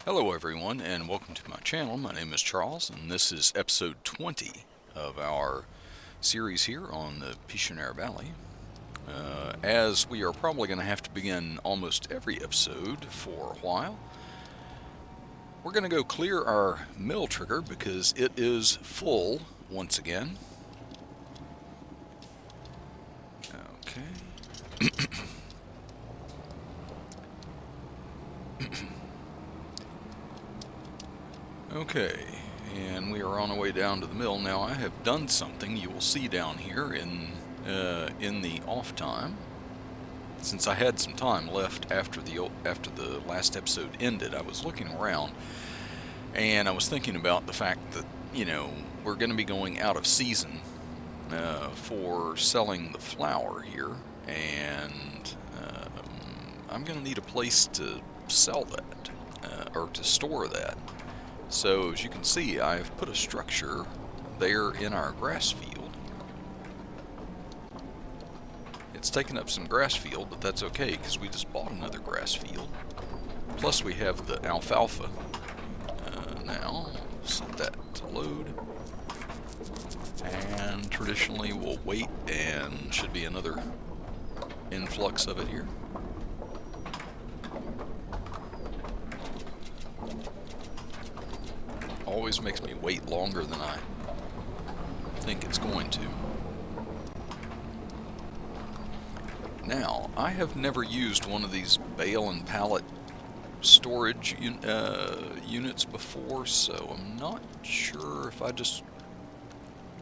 Hello everyone and welcome to my channel. My name is Charles and this is episode 20 of our series here on the Pichonniere Valley. As we are probably going to have to begin almost every episode for a while, we're going to go clear our mill trigger because it is full once again. Okay. Okay, and we are on our way down to the mill. Now I have done something you will see down here in the off time. Since I had some time left after the last episode ended, I was looking around and I was thinking about the fact that, we're going to be going out of season for selling the flour here, and I'm going to need a place to sell that or to store that. So as you can see, I've put a structure there in our grass field. It's taken up some grass field, but that's okay because we just bought another grass field. Plus we have the alfalfa. Now, set that to load. And traditionally we'll wait and should be another influx of it here. Always makes me wait longer than I think it's going to. Now, I have never used one of these bale and pallet storage units before, so I'm not sure if I just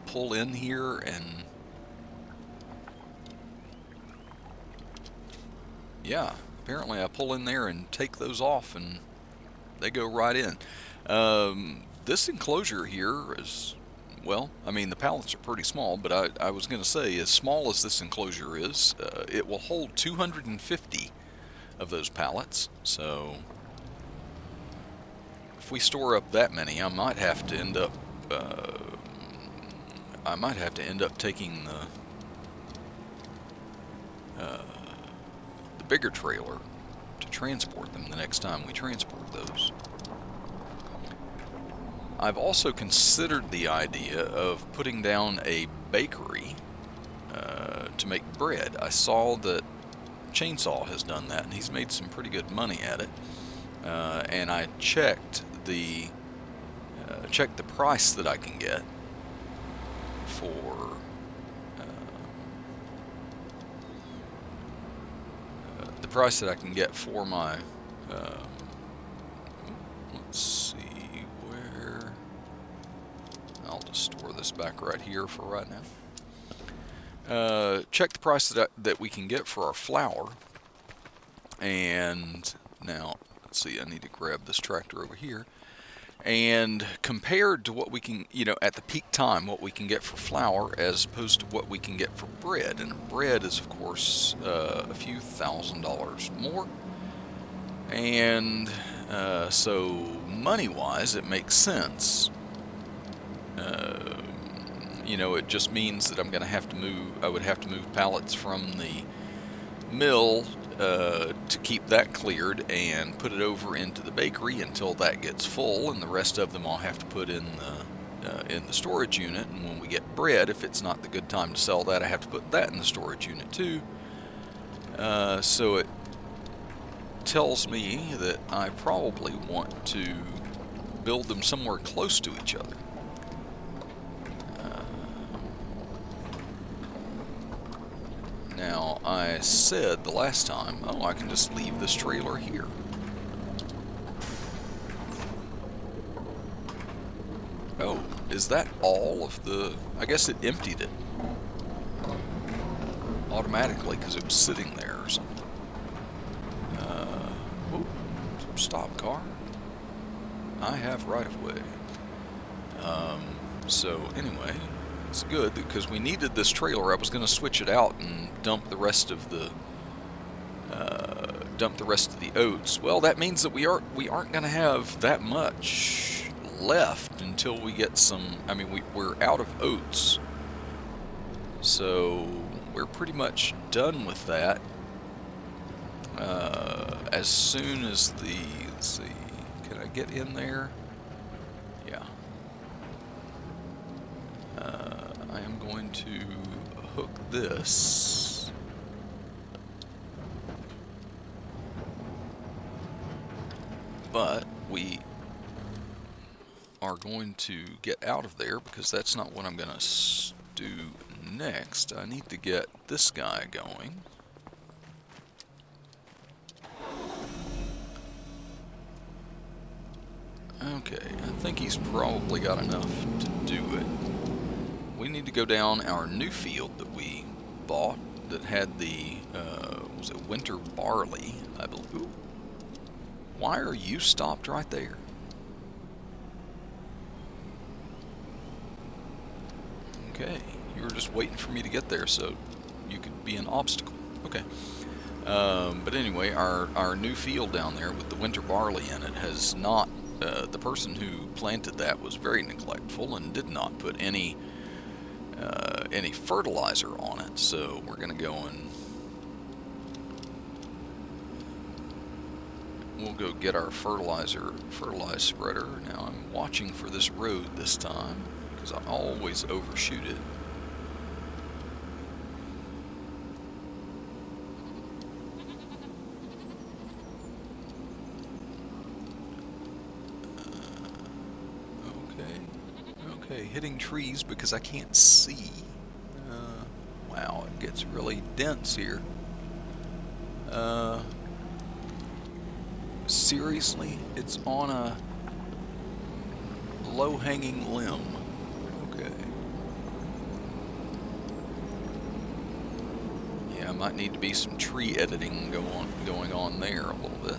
pull in here and... Yeah, apparently I pull in there and take those off and they go right in. This enclosure here is, well, I mean the pallets are pretty small, but I was going to say, as small as this enclosure is, it will hold 250 of those pallets. So if we store up that many, I might have to end up taking the bigger trailer to transport them the next time we transport those. I've also considered the idea of putting down a bakery to make bread. I saw that Chainsaw has done that, and he's made some pretty good money at it. And I checked the price that I can get for my. Let's see. I'll just store this back right here for right now. Check the price that we can get for our flour. And now, let's see, I need to grab this tractor over here. And compared to what we can, at the peak time, what we can get for flour as opposed to what we can get for bread. And bread is, of course, a few $1,000s more. And so money-wise, it makes sense. It just means that I'm going to have to move. I would have to move pallets from the mill to keep that cleared and put it over into the bakery until that gets full, and the rest of them I'll have to put in the storage unit. And when we get bread, if it's not the good time to sell that, I have to put that in the storage unit too. So it tells me that I probably want to build them somewhere close to each other. Now, I said the last time, I can just leave this trailer here. Oh, is that all of the... I guess it emptied it automatically because it was sitting there or something. Stop, car. I have right-of-way. So, anyway... It's good because we needed this trailer. I was going to switch it out and dump the rest of the oats. Well, that means that we aren't going to have that much left until we get some. I mean, we're out of oats, so we're pretty much done with that. As soon as the, let's see, Can I get in there? Yeah. I am going to hook this. But we are going to get out of there because that's not what I'm going to do next. I need to get this guy going. Okay, I think he's probably got enough to do it. We need to go down our new field that we bought that had the, was it winter barley, I believe. Ooh. Why are you stopped right there? Okay, you were just waiting for me to get there so you could be an obstacle. Okay. But anyway, our new field down there with the winter barley in it has not, the person who planted that was very neglectful and did not put any fertilizer on it. So we're going to go and we'll go get our fertilizer spreader. Now I'm watching for this road this time because I always overshoot it. Okay, hitting trees because I can't see. Wow, it gets really dense here. Seriously, it's on a low-hanging limb. Okay. Yeah, might need to be some tree editing going on there a little bit.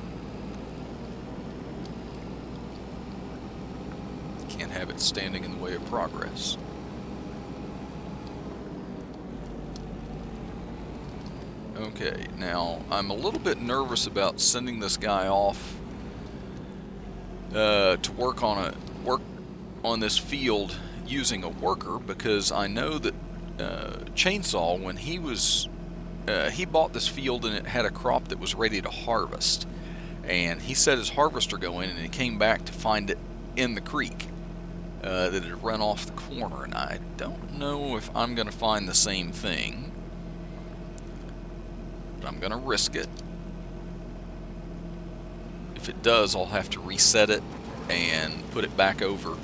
Can't have it standing in the way of progress. Okay, now I'm a little bit nervous about sending this guy off to work on this field using a worker because I know that Chainsaw, when he bought this field and it had a crop that was ready to harvest, and he set his harvester going and he came back to find it in the creek. That it had run off the corner, and I don't know if I'm going to find the same thing, but I'm going to risk it. If it does, I'll have to reset it and put it back over.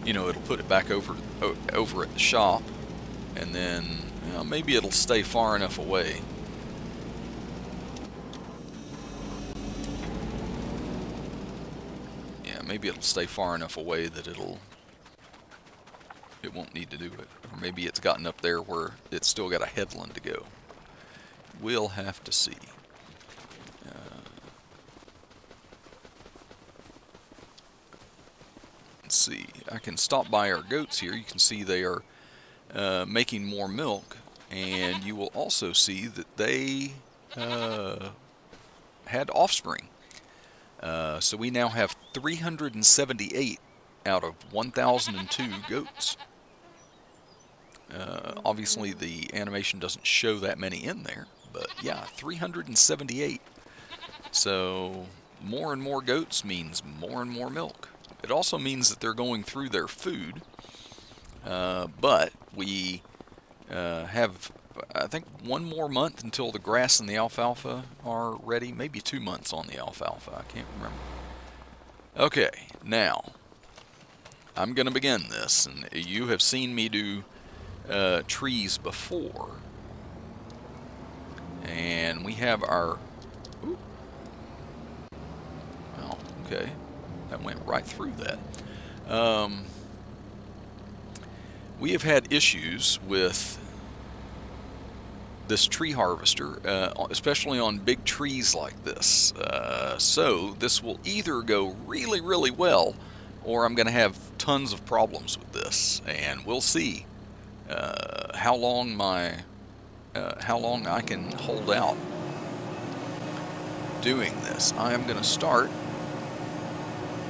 It'll put it back over at the shop, and then maybe it'll stay far enough away. Maybe it'll stay far enough away that it won't need to do it. Or maybe it's gotten up there where it's still got a headland to go. We'll have to see. Let's see. I can stop by our goats here. You can see they are making more milk. And you will also see that they had offspring. So we now have 378 out of 1,002 goats. Obviously the animation doesn't show that many in there, but yeah, 378. So more and more goats means more and more milk. It also means that they're going through their food, but we have, I think, 1 more month until the grass and the alfalfa are ready. Maybe 2 months on the alfalfa. I can't remember. Okay, now I'm going to begin this, and you have seen me do trees before. And we have our... Ooh. Oh, okay. That went right through that. We have had issues with this tree harvester, especially on big trees like this. So this will either go really, really well, or I'm going to have tons of problems with this, and we'll see how long I can hold out doing this. I am going to start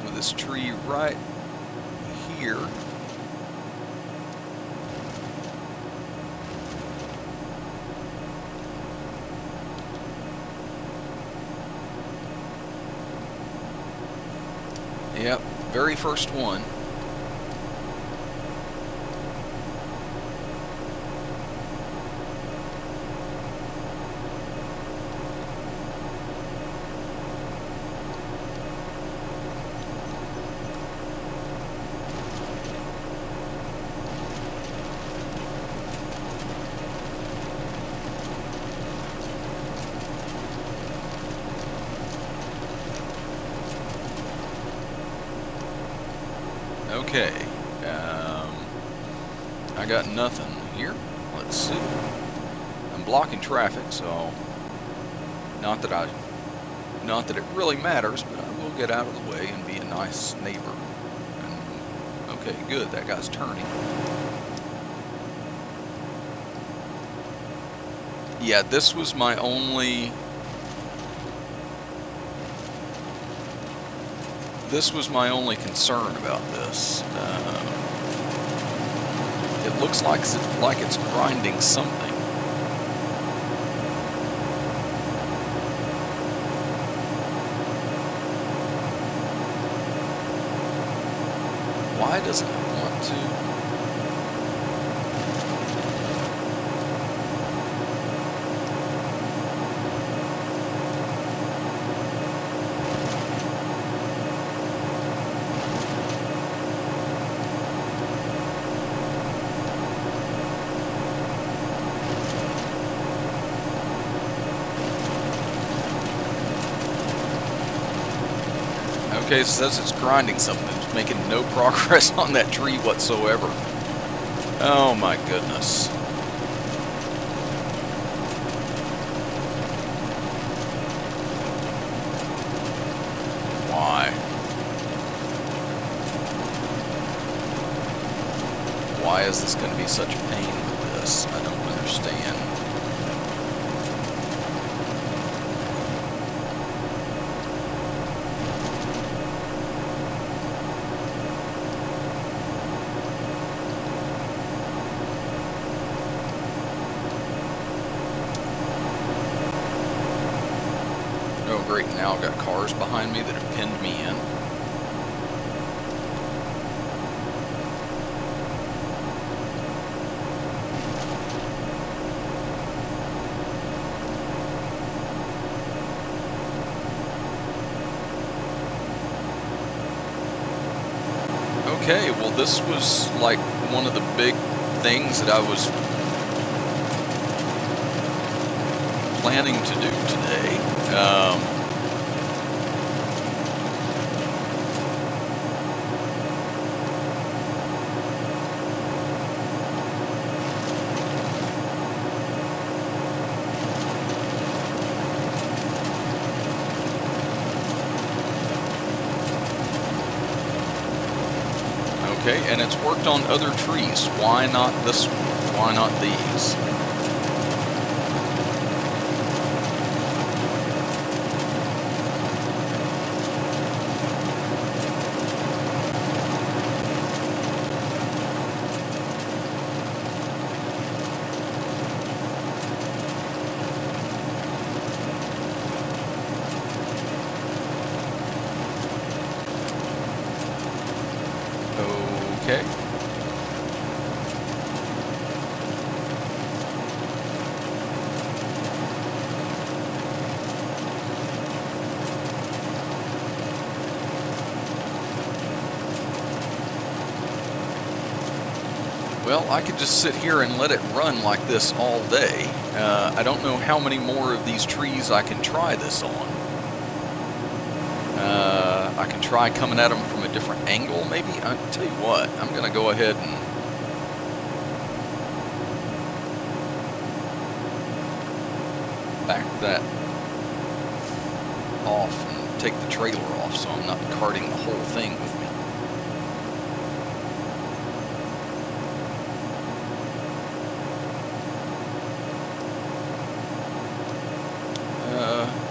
with this tree right here. Yep, very first one. Okay, I got nothing here. Let's see. I'm blocking traffic, so not that it really matters, but I will get out of the way and be a nice neighbor. And, okay, good. That guy's turning. Yeah, this was my only. This was my only concern about this. It looks like it's grinding something. Why doesn't it want to? Okay, it says it's grinding something. It's making no progress on that tree whatsoever. Oh my goodness. Why? Why is this going to be such a pain with this? I don't understand. Oh great, now I've got cars behind me that have pinned me in. Okay, well this was like one of the big things that I was planning to do today. Okay, and it's worked on other trees. Why not this one? Why not these? Okay. Well, I could just sit here and let it run like this all day. I don't know how many more of these trees I can try this on. I can try coming at them from a different angle, maybe. I'll tell you what, I'm going to go ahead and back that off and take the trailer off so I'm not carting the whole thing with me.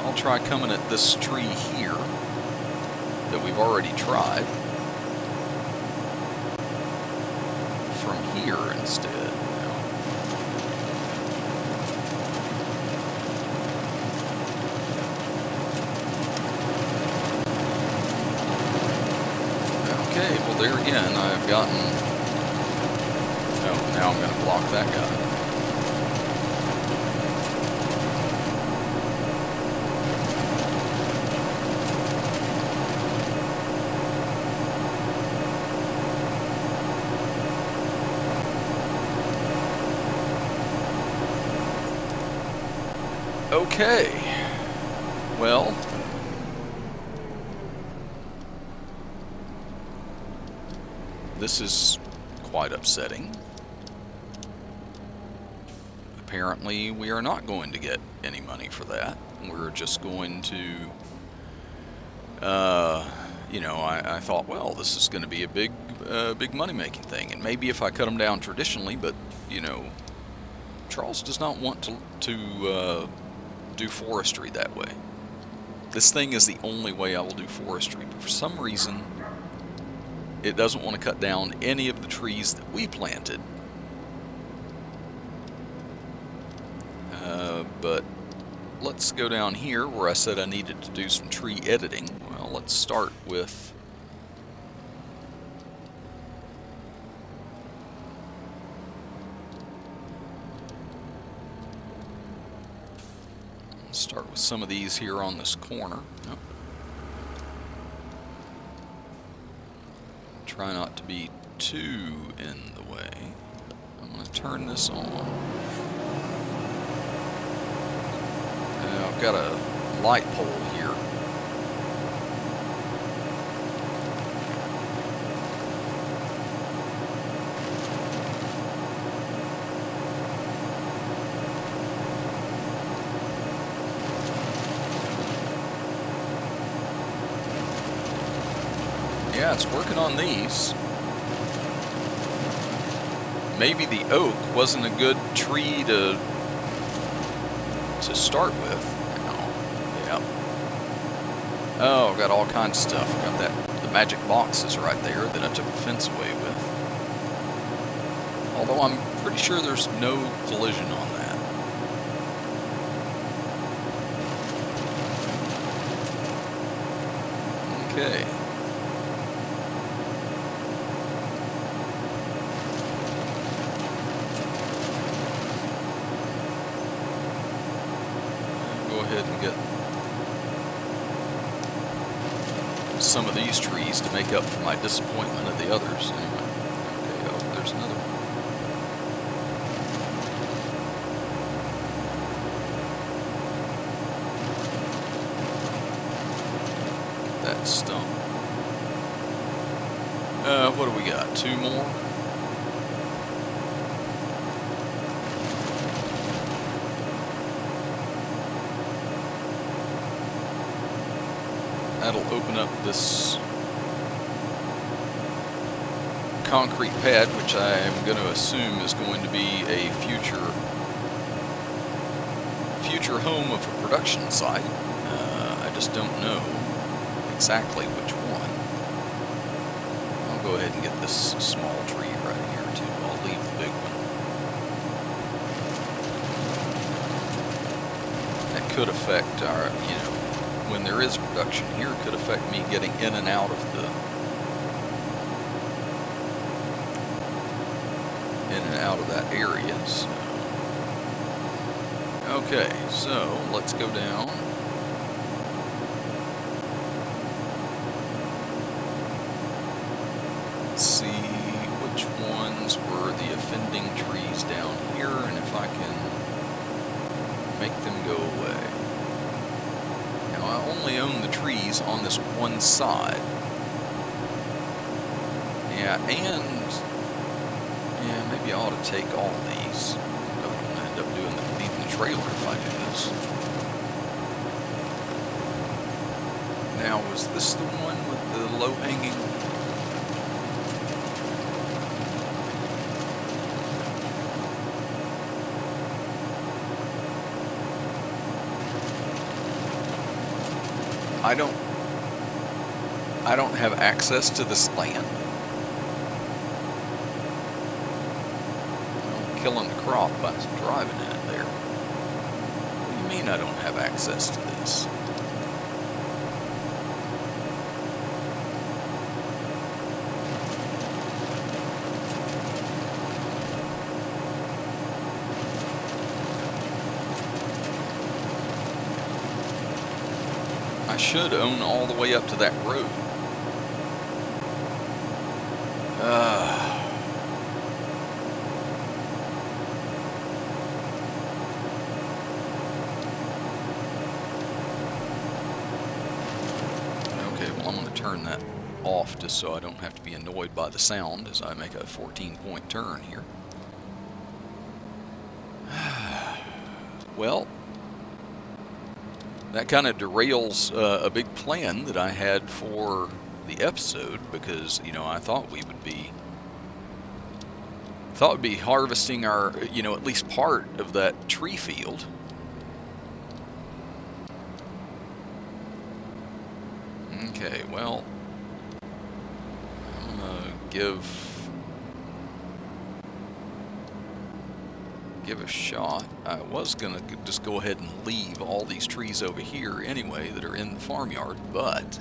I'll try coming at this tree here that we've already tried from here instead. Okay, well there again, I've gotten... Oh, now I'm going to block that guy. Okay, well, this is quite upsetting. Apparently, we are not going to get any money for that. We're just going to, you know, I thought, well, this is going to be a big money-making thing, and maybe if I cut them down traditionally, but, you know, Charles does not want to do forestry that way. This thing is the only way I will do forestry, but for some reason it doesn't want to cut down any of the trees that we planted. But let's go down here where I said I needed to do some tree editing. Well, let's start with some of these here on this corner. Oh. Try not to be too in the way. I'm going to turn this on. I've got a light pole here. Yeah, it's working on these. Maybe the oak wasn't a good tree to start with. Yeah. Oh, I've got all kinds of stuff. Got the magic boxes right there that I took the fence away with. Although I'm pretty sure there's no collision on that. Okay. Go ahead and get some of these trees to make up for my disappointment of the others. Anyway, okay, oh, there's another one. That stump. What do we got? Two more? That'll open up this concrete pad, which I am going to assume is going to be a future home of a production site. I just don't know exactly which one. I'll go ahead and get this small tree right here too. I'll leave the big one. That could affect our, you know, when there is production here, could affect me getting in and out of that area. So. Okay, so let's go down. Let's see which ones were the offending trees down here, and if I can make them go away. Now, I only own the trees on this one side. Yeah, and maybe I ought to take all these. I'm going to end up leaving the trailer if I do this. Now, was this the one with the low-hanging? I don't have access to this land. I'm killing the crop by driving in it there. What do you mean I don't have access to this? should own all the way up to that road. Okay, well, I'm going to turn that off just so I don't have to be annoyed by the sound as I make a 14-point turn here. Well, that kind of derails a big plan that I had for the episode, because, you know, I thought we'd be harvesting our, you know, at least part of that tree field. Okay, well, I'm gonna give a shot. I was gonna just go ahead and leave all these trees over here anyway that are in the farmyard, but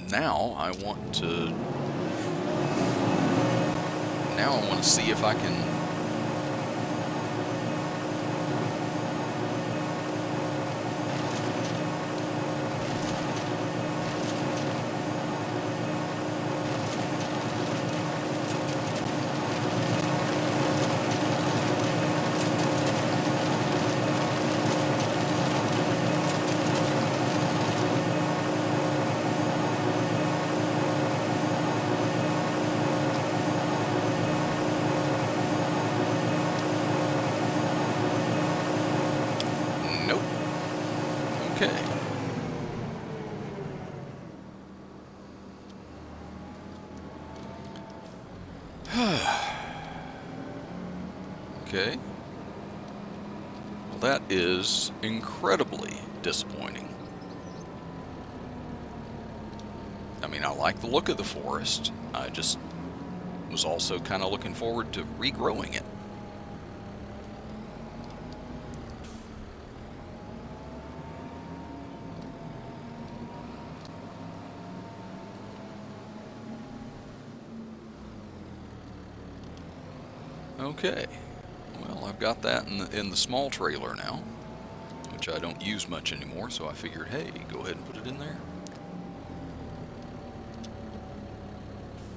now I want to see if I can Okay. Okay. Well, that is incredibly disappointing. I mean, I like the look of the forest. I just was also kind of looking forward to regrowing it. Okay, well, I've got that in the small trailer now, which I don't use much anymore, so I figured, hey, go ahead and put it in there.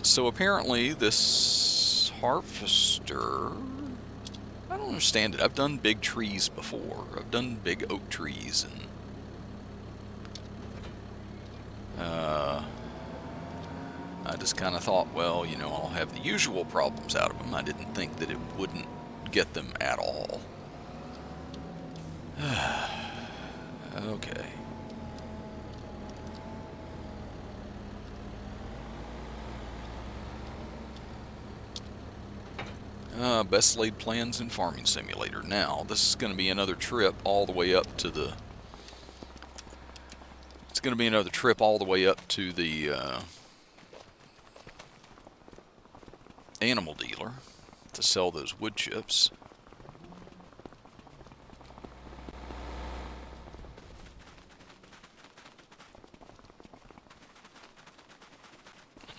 So apparently this harvester, I don't understand it. I've done big trees before. I've done big oak trees, and I just kind of thought, well, you know, I'll have the usual problems out of them. I didn't think that it wouldn't get them at all. Okay. Best laid plans in Farming Simulator. Now, this is going to be another trip all the way up to the... It's going to be another trip all the way up to the animal dealer to sell those wood chips.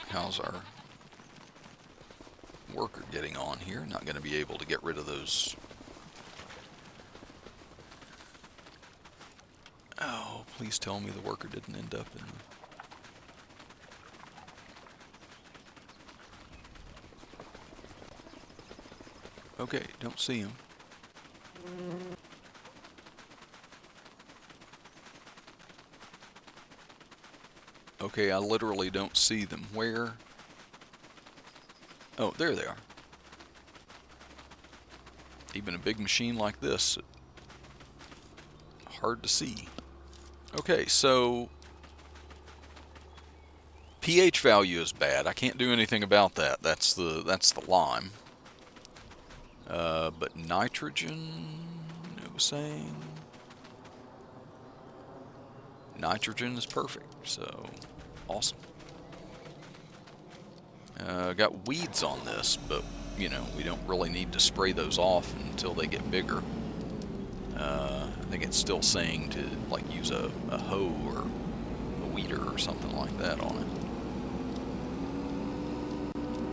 How's our worker getting on here? Not going to be able to get rid of those. Oh, please tell me the worker didn't end up in the... Okay, don't see him. Okay, I literally don't see them. Where? Oh, there they are. Even a big machine like this, hard to see. Okay, so pH value is bad. I can't do anything about that. That's the lime. But nitrogen, it was saying, nitrogen is perfect. So awesome. Got weeds on this, but you know, we don't really need to spray those off until they get bigger. I think it's still saying to like use a hoe or a weeder or something like that on it.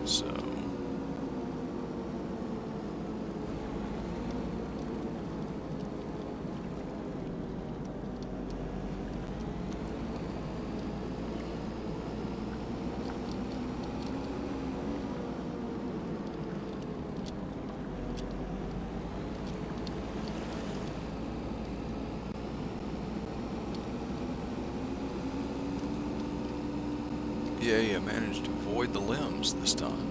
So Yay, I managed to avoid the limbs this time.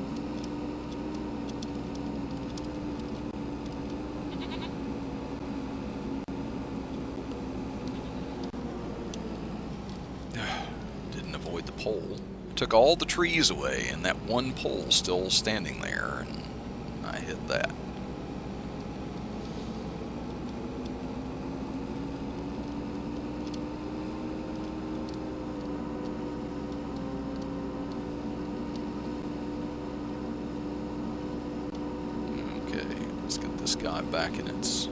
Didn't avoid the pole. Took all the trees away, and that one pole still standing there, and I hit that. Let's get this guy back in its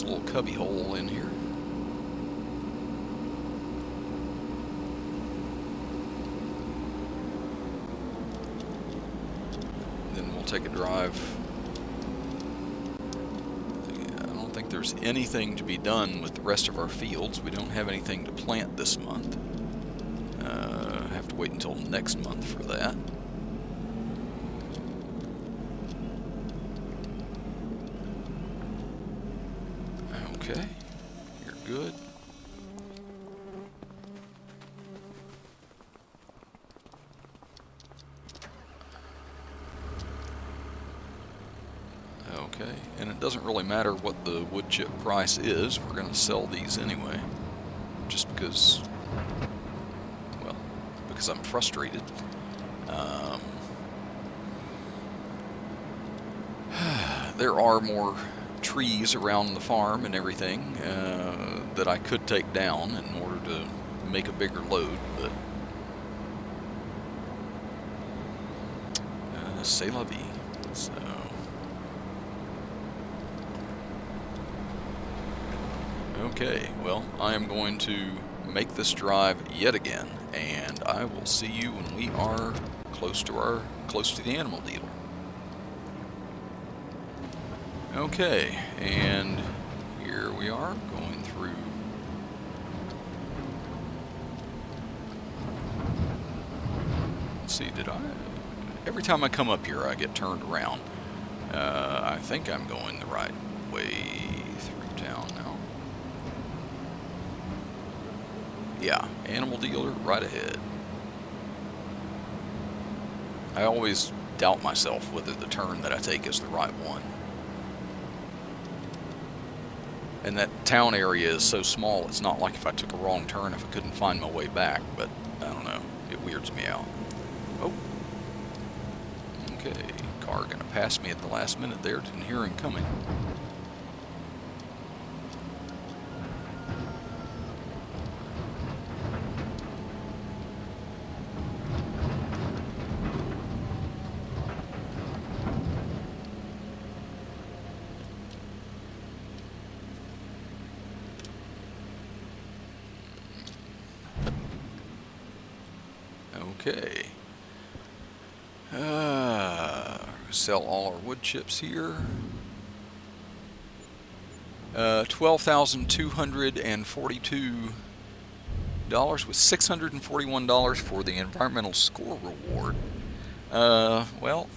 little cubby hole in here. Then we'll take a drive. I don't think there's anything to be done with the rest of our fields. We don't have anything to plant this month. Have to wait until next month for that. Okay, you're good. Okay, and it doesn't really matter what the wood chip price is. We're going to sell these anyway, just because, well, because I'm frustrated. There are more trees around the farm and everything that I could take down in order to make a bigger load, but c'est la vie. So okay, well, I am going to make this drive yet again, and I will see you when we are close to the animal dealer. Okay, and here we are going through. Let's see, every time I come up here I get turned around. I think I'm going the right way through town now. Yeah, animal dealer right ahead. I always doubt myself whether the turn that I take is the right one. And that town area is so small, it's not like if I took a wrong turn if I couldn't find my way back, but I don't know, it weirds me out. Oh. Okay, car gonna pass me at the last minute there, didn't hear him coming. Okay. Sell all our wood chips here. $12,242 with $641 for the environmental score reward. Well,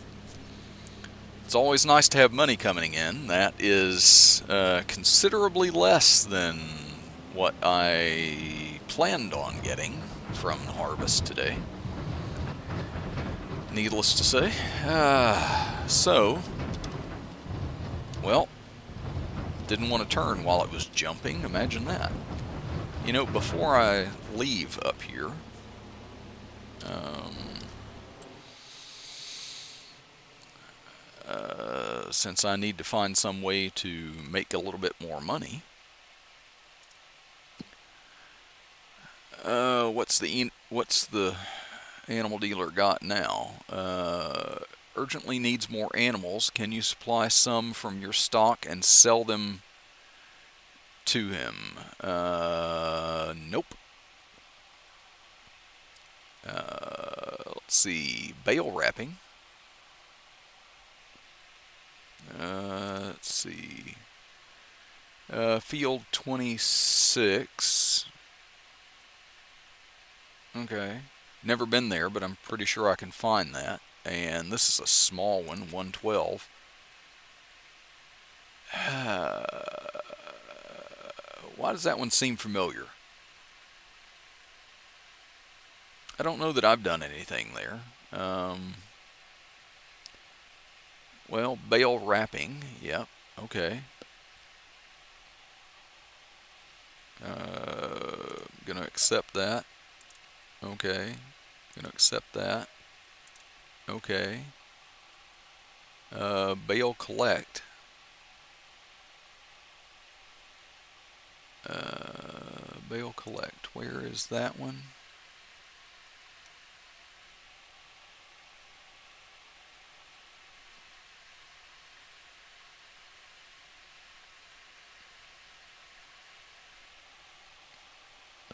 it's always nice to have money coming in. That is considerably less than what I planned on getting from the harvest today, needless to say. Well, didn't want to turn while it was jumping. Imagine that. You know, before I leave up here, since I need to find some way to make a little bit more money, what's the animal dealer got now? Urgently needs more animals. Can you supply some from your stock and sell them to him? Nope. Let's see. Bale wrapping. Let's see. Field 26. Okay. Never been there, but I'm pretty sure I can find that. And this is a small one, 112. Why does that one seem familiar? I don't know that I've done anything there. Well, bale wrapping, yep, okay. Gonna accept that, okay. Gonna accept that, okay. Bale collect. Bale collect, where is that one?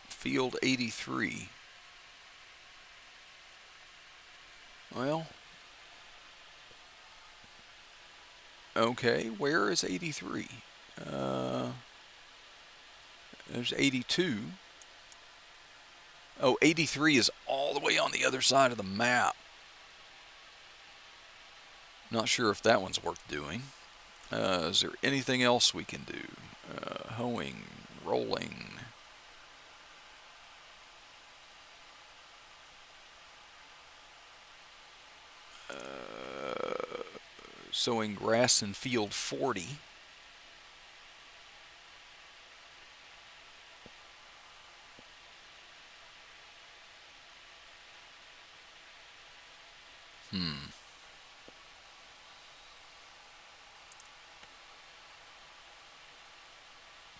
Field 83. Well, okay, where is 83? There's 82. Oh, 83 is all the way on the other side of the map. Not sure if that one's worth doing. Is there anything else we can do? Hoeing, rolling. Sowing grass in field 40.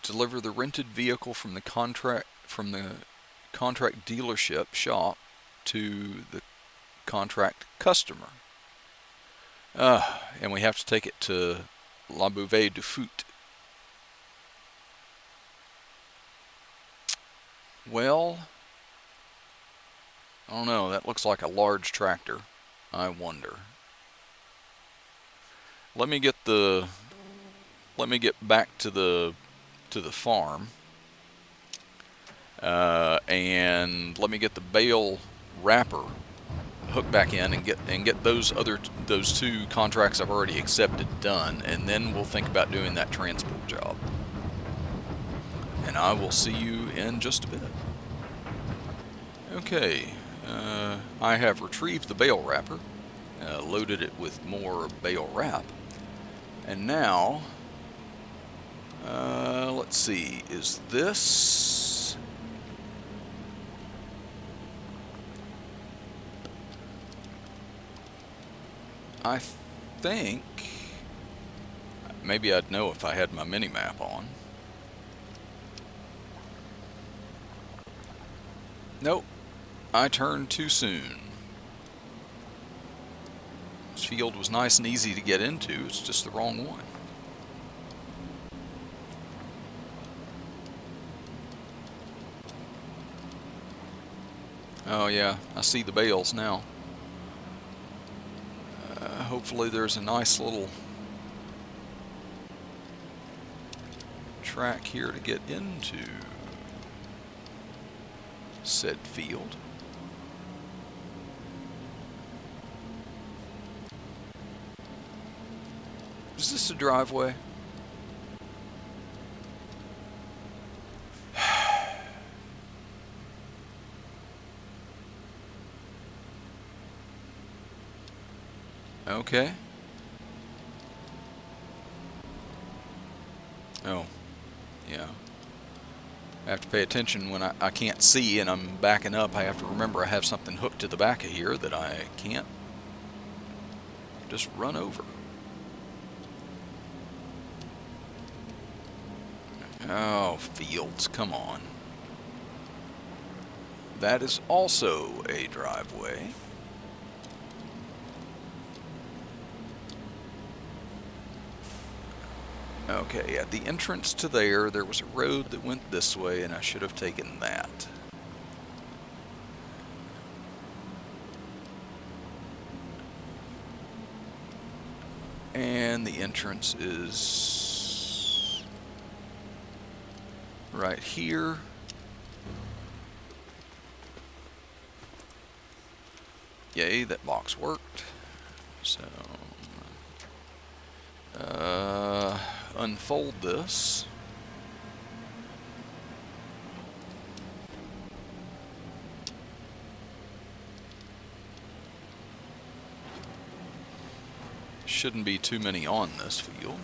Deliver the rented vehicle from the contract dealership shop to the contract customer. And we have to take it to La Bouvet du Foot. Well, I don't know. That looks like a large tractor. I wonder. Let me get back to the farm, and let me get the bale wrapper hooked back in and get those two contracts I've already accepted done, and then we'll think about doing that transport job. And I will see you in just a bit. Okay, I have retrieved the bale wrapper, loaded it with more bale wrap, and now let's see, is this... I think maybe I'd know if I had my mini-map on. Nope, I turned too soon. This field was nice and easy to get into, it's just the wrong one. Oh yeah, I see the bales now. Hopefully there's a nice little track here to get into said field. Is this a driveway? Okay. Oh, yeah. I have to pay attention when I can't see and I'm backing up. I have to remember I have something hooked to the back of here that I can't just run over. Oh, fields, come on. That is also a driveway. Okay, at the entrance to there was a road that went this way, and I should have taken that. And the entrance is right here. Yay, that box worked. So, unfold this. shouldn't be too many on this field.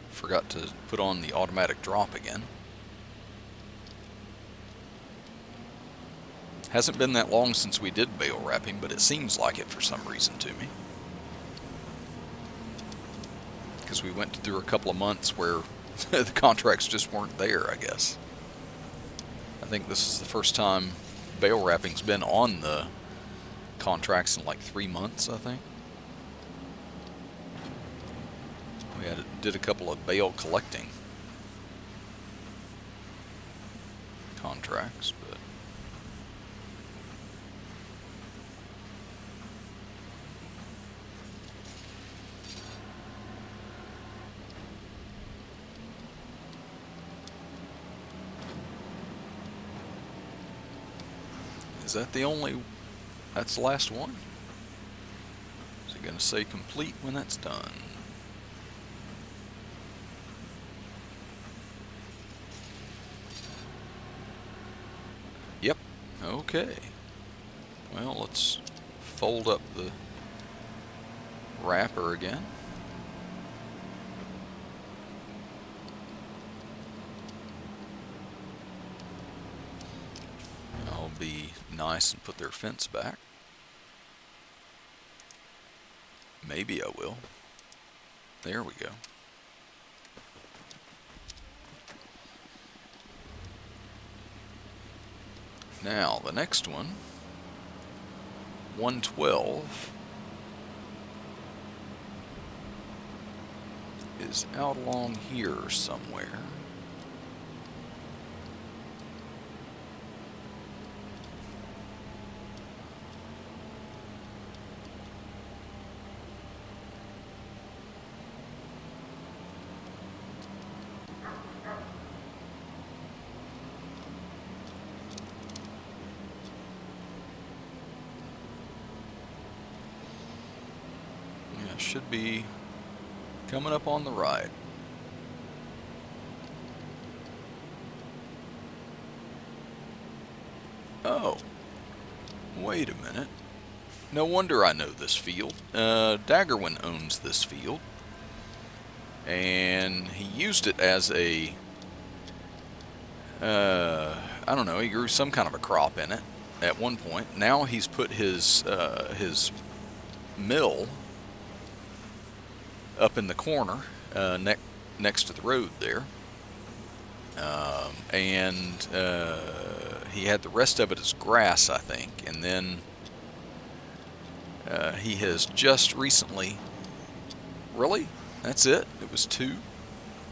Forgot to put on the automatic drop again. Hasn't been that long since we did bale wrapping, but it seems like it for some reason to me. Because we went through a couple of months where the contracts just weren't there, I guess. I think this is the first time bale wrapping's been on the contracts in like 3 months, I think. We did a couple of bale collecting contracts, but is that the only, that's the last one? Is it going to say complete when that's done? Yep, okay. Well, let's fold up the wrapper again. I'll be nice and put their fence back. Maybe I will. There we go. Now, the next one, 112, is out along here somewhere. Should be coming up on the right. Oh, wait a minute. No wonder I know this field. Daggerwin owns this field, and he used it as a, I don't know, he grew some kind of a crop in it at one point. Now he's put his mill up in the corner next to the road there, and he had the rest of it as grass, I think, and then he has just recently, really? That's it? It was 2?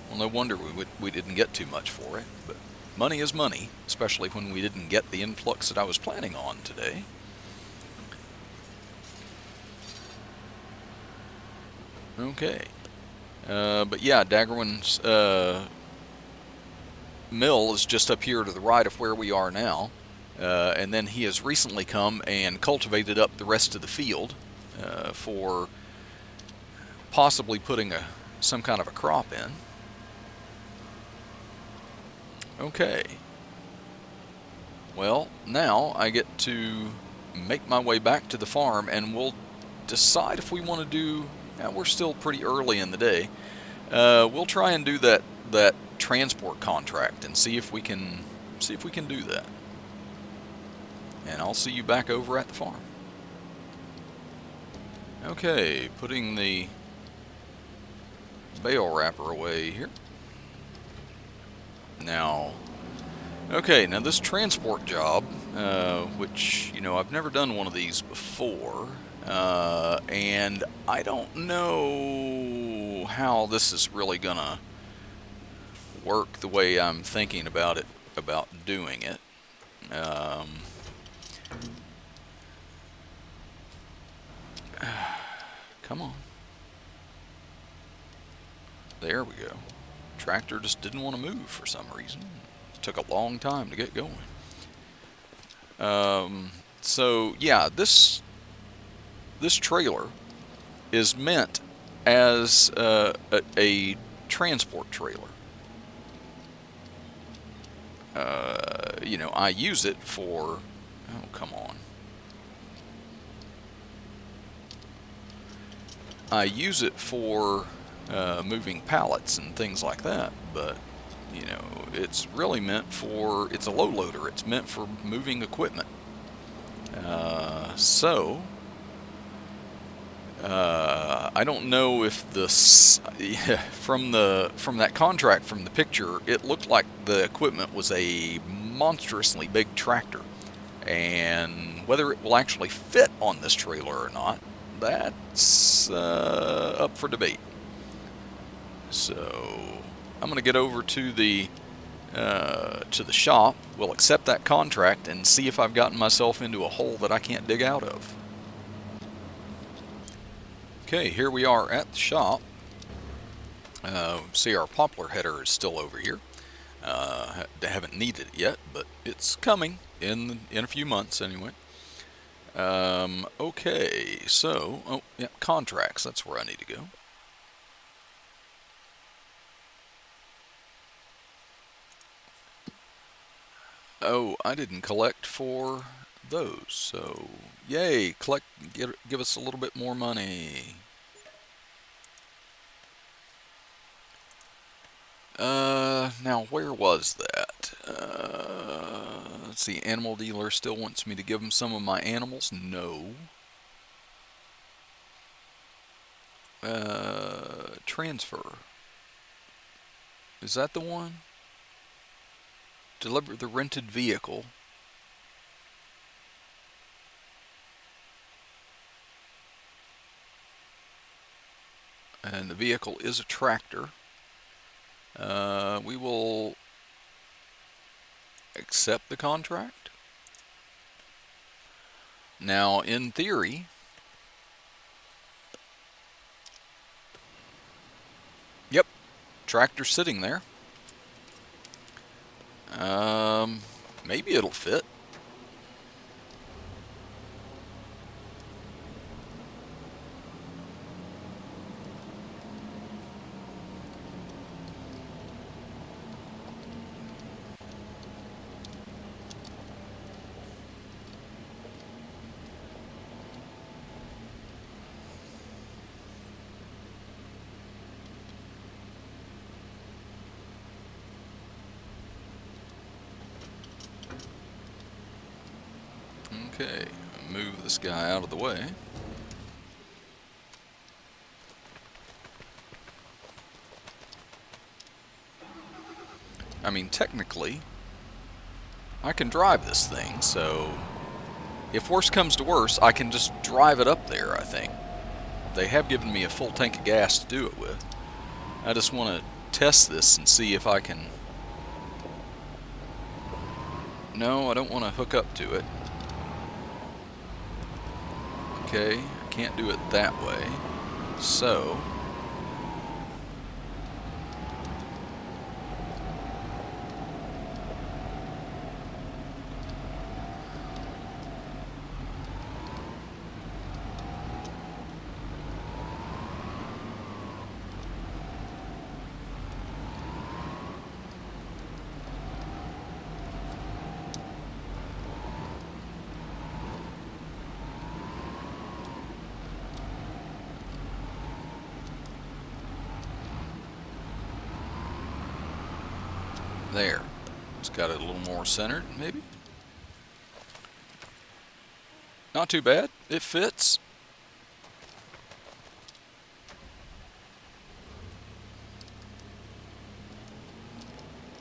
Well, no wonder we didn't get too much for it, but money is money, especially when we didn't get the influx that I was planning on today. Okay, but yeah, Daggerwin's mill is just up here to the right of where we are now, and then he has recently come and cultivated up the rest of the field for possibly putting some kind of a crop in. Okay, well, now I get to make my way back to the farm, and we'll decide if we want to do. We're still pretty early in the day. We'll try and do that transport contract and see if we can do that. And I'll see you back over at the farm. Okay, putting the bale wrapper away here. Now, okay, now this transport job, which, you know, I've never done one of these before. And I don't know how this is really gonna work the way I'm thinking about doing it. Come on. There we go. Tractor just didn't want to move for some reason. It took a long time to get going. So yeah, this trailer is meant as a transport trailer. You know, I use it for, oh, come on. I use it for moving pallets and things like that, but, you know, it's really meant for, it's a low loader. It's meant for moving equipment. I don't know if this from that contract from the picture, it looked like the equipment was a monstrously big tractor, and whether it will actually fit on this trailer or not, that's up for debate. So I'm going to get over to the shop. We'll accept that contract and see if I've gotten myself into a hole that I can't dig out of. Okay, here we are at the shop. See, our poplar header is still over here. They haven't needed it yet, but it's coming in a few months anyway. Okay, so, oh yeah, contracts, that's where I need to go. Oh, I didn't collect for those, so yay, give us a little bit more money. Now where was that? Let's see, animal dealer still wants me to give him some of my animals? No. Transfer. Is that the one? Deliver the rented vehicle. And the vehicle is a tractor. We will accept the contract. Now, in theory, yep, tractor sitting there. Maybe it'll fit. Okay, move this guy out of the way. I mean, technically, I can drive this thing, so if worse comes to worse, I can just drive it up there, I think. They have given me a full tank of gas to do it with. I just want to test this and see if I can... No, I don't want to hook up to it. Okay, I can't do it that way. So... there. It's got it a little more centered, maybe? Not too bad. It fits.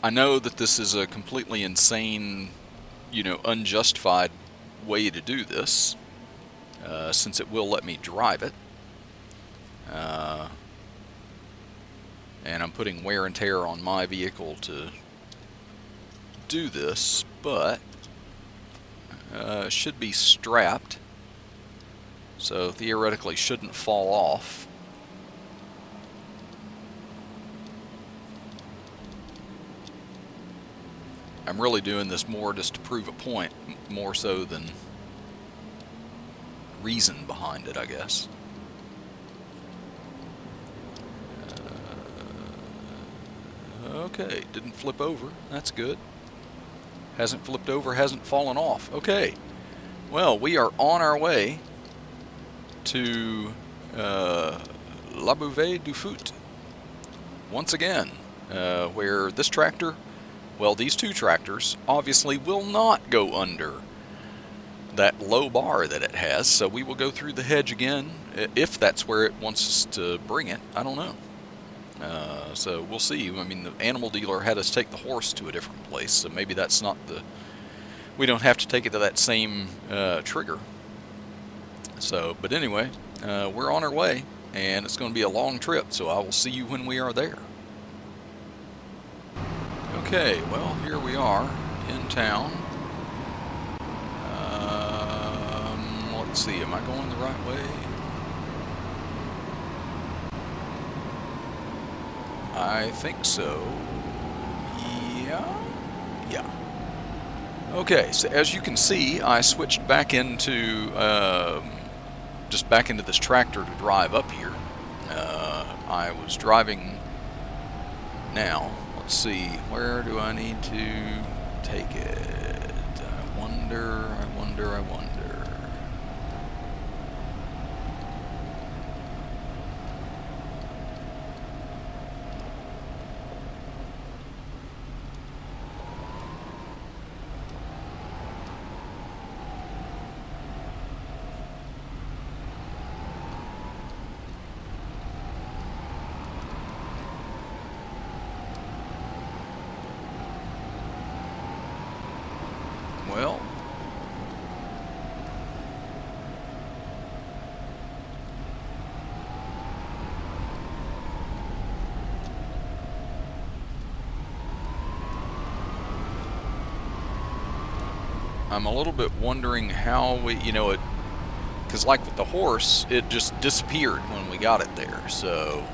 I know that this is a completely insane, you know, unjustified way to do this, since it will let me drive it. And I'm putting wear and tear on my vehicle to do this, but should be strapped, so theoretically shouldn't fall off. I'm really doing this more just to prove a point, more so than reason behind it, I guess. Okay, didn't flip over. That's good. Hasn't flipped over, hasn't fallen off. Okay. Well, we are on our way to La Bouvet du Foot once again, where this tractor, well, these two tractors obviously will not go under that low bar that it has, so we will go through the hedge again, if that's where it wants us to bring it. I don't know. So we'll see. I mean, the animal dealer had us take the horse to a different place, so maybe that's not the... We don't have to take it to that same trigger. So, but anyway, we're on our way, and it's going to be a long trip, so I will see you when we are there. Okay, well, here we are in town. Let's see, am I going the right way? I think so. Yeah. Okay, so as you can see, I switched back into just back into this tractor to drive up here. I was driving now. Let's see, where do I need to take it? I wonder. Well, I'm a little bit wondering how we, it, because like with the horse, it just disappeared when we got it there, so...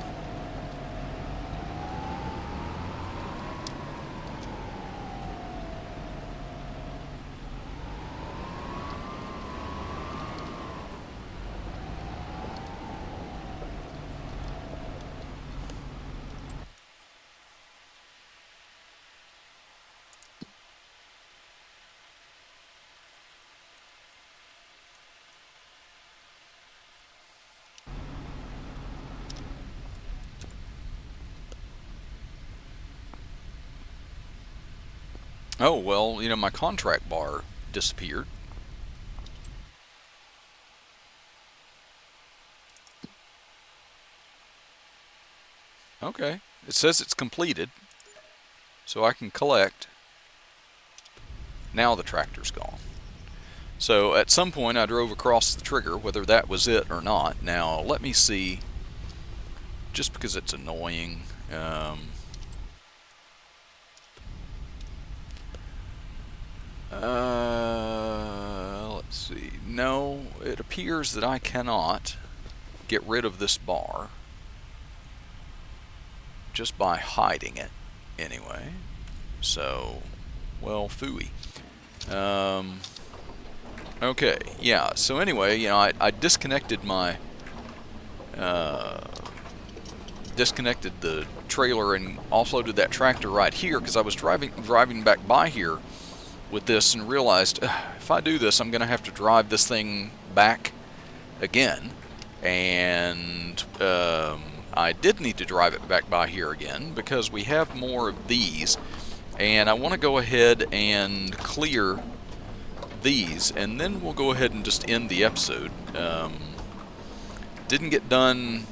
Oh, well, my contract bar disappeared. Okay, it says it's completed, so I can collect. Now the tractor's gone. So at some point I drove across the trigger, whether that was it or not. Now let me see, just because it's annoying. Let's see. No, it appears that I cannot get rid of this bar just by hiding it anyway. So, well, phooey. Okay, yeah, so anyway, I disconnected my disconnected the trailer and offloaded that tractor right here because I was driving back by here with this and realized if I do this, I'm gonna have to drive this thing back again, and I did need to drive it back by here again because we have more of these, and I want to go ahead and clear these, and then we'll go ahead and just end the episode. Didn't get done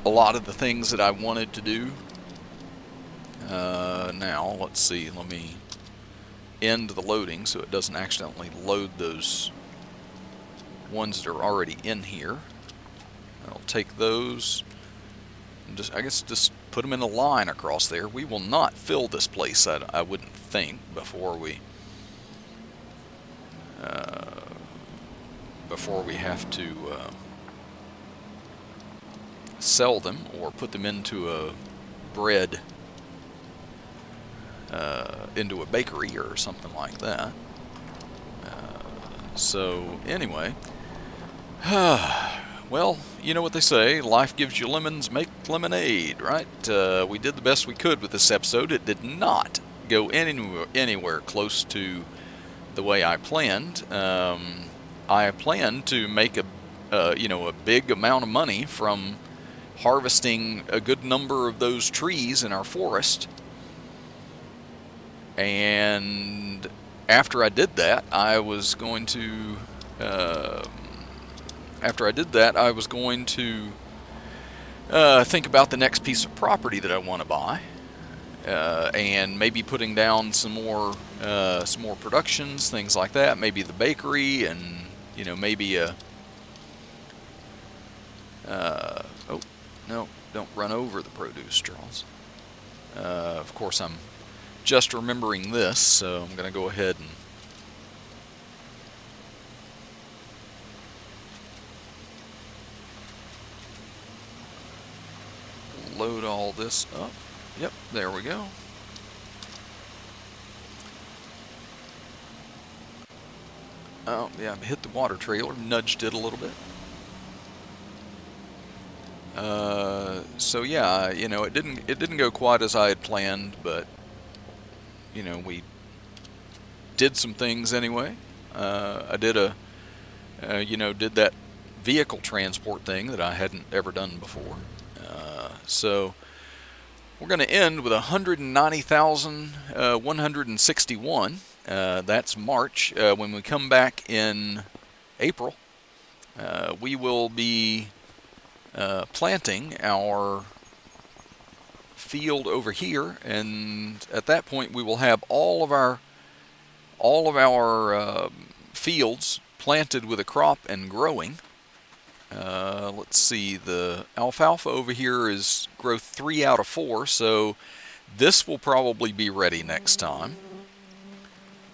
a lot of the things that I wanted to do. Now, let's see, let me end the loading so it doesn't accidentally load those ones that are already in here. I'll take those and I guess just put them in a line across there. We will not fill this place, I wouldn't think, before we have to sell them or put them into a bread, into a bakery or something like that. So anyway, well, well, you know what they say, life gives you lemons, make lemonade, right? We did the best we could with this episode. It did not go anywhere close to the way I planned. I planned to make a big amount of money from harvesting a good number of those trees in our forest. And after I did that, I was going to think about the next piece of property that I want to buy, and maybe putting down some more productions, things like that. Maybe the bakery, and maybe a. Oh no! Don't run over the produce, Charles. Of course, I'm just remembering this, so I'm going to go ahead and. Load all this up. Yep, there we go. Oh, yeah, I hit the water trailer, nudged it a little bit. So yeah, it didn't go quite as I had planned, but we did some things anyway. I did did that vehicle transport thing that I hadn't ever done before. So we're going to end with 190,161. That's March. When we come back in April, we will be planting our field over here, and at that point we will have all of our fields planted with a crop and growing. Let's see, the alfalfa over here is growth 3 out of 4, so this will probably be ready next time.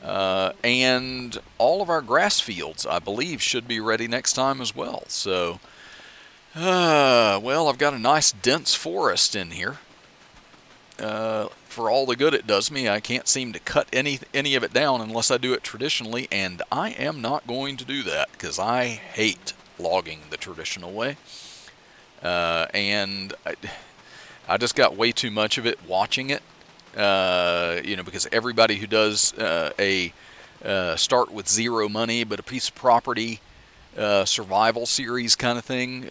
And all of our grass fields, I believe, should be ready next time as well. So, well, I've got a nice dense forest in here. For all the good it does me, I can't seem to cut any of it down unless I do it traditionally, and I am not going to do that because I hate logging the traditional way. And I just got way too much of it watching it. Because everybody who does a start with zero money but a piece of property survival series kind of thing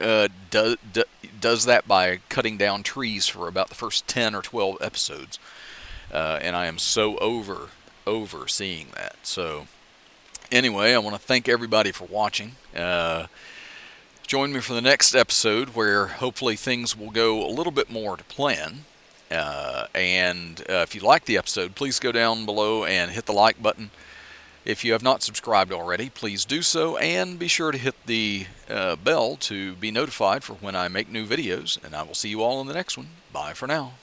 does that by cutting down trees for about the first 10 or 12 episodes, and I am so over seeing that. So anyway, I want to thank everybody for watching. Join me for the next episode where hopefully things will go a little bit more to plan. And if you like the episode, please go down below and hit the like button. If you have not subscribed already, please do so, and be sure to hit the bell to be notified for when I make new videos, and I will see you all in the next one. Bye for now.